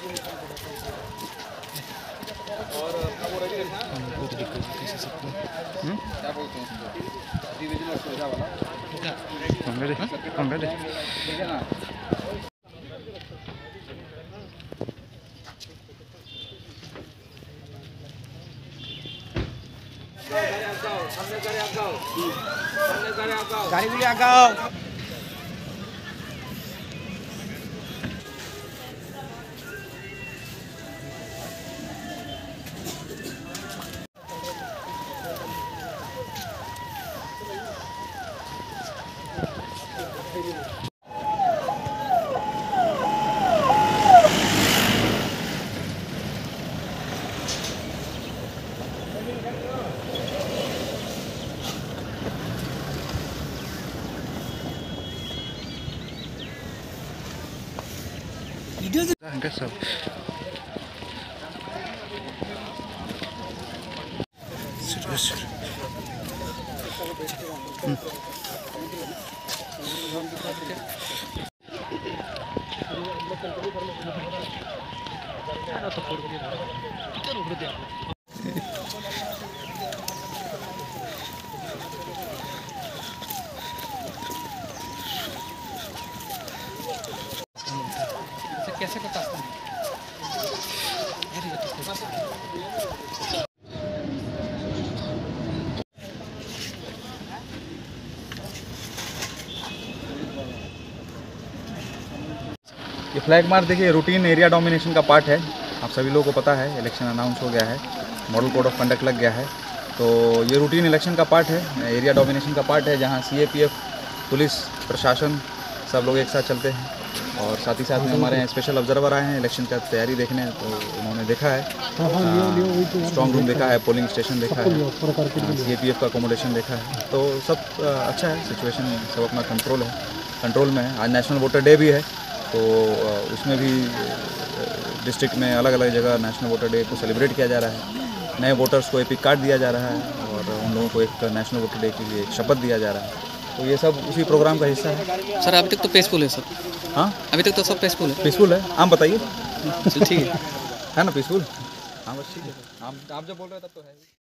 क्या बोलते हैं उसको, डिवीजन और सुविधा वाला देखिए ना। গাড়িগুলি আগাও। Enggak sob. Serius. कैसे करता है? ये फ्लैग मार्च देखिए रूटीन एरिया डोमिनेशन का पार्ट है। आप सभी लोगों को पता है इलेक्शन अनाउंस हो गया है, मॉडल कोड ऑफ कंडक्ट लग गया है, तो ये रूटीन इलेक्शन का पार्ट है, एरिया डोमिनेशन का पार्ट है, जहाँ सीएपीएफ, पुलिस, प्रशासन सब लोग एक साथ चलते हैं। और साथ ही साथ में हमारे यहाँ स्पेशल ऑब्जर्वर आए हैं इलेक्शन का तैयारी देखने, तो उन्होंने देखा है स्ट्रॉन्ग रूम देखा है, पोलिंग स्टेशन देखा है, सीएपीएफ का अकोमोडेशन देखा है, तो सब अच्छा है, सिचुएशन सब अपना कंट्रोल में है। आज नेशनल वोटर डे भी है, तो उसमें भी डिस्ट्रिक्ट में अलग अलग जगह नेशनल वोटर डे को सेलिब्रेट किया जा रहा है। नए वोटर्स को एपिक कार्ड दिया जा रहा है और उन लोगों को एक नेशनल वोटर डे के लिए एक शपथ दिया जा रहा है, तो ये सब उसी प्रोग्राम का हिस्सा है। सर अभी तक तो पीसफुल है सर। हाँ अभी तक तो सब पीसफुल है। आप बताइए। ठीक है है ना पीसफुल? हाँ बस ठीक है। आप जब बोल रहे हैं तब तो है।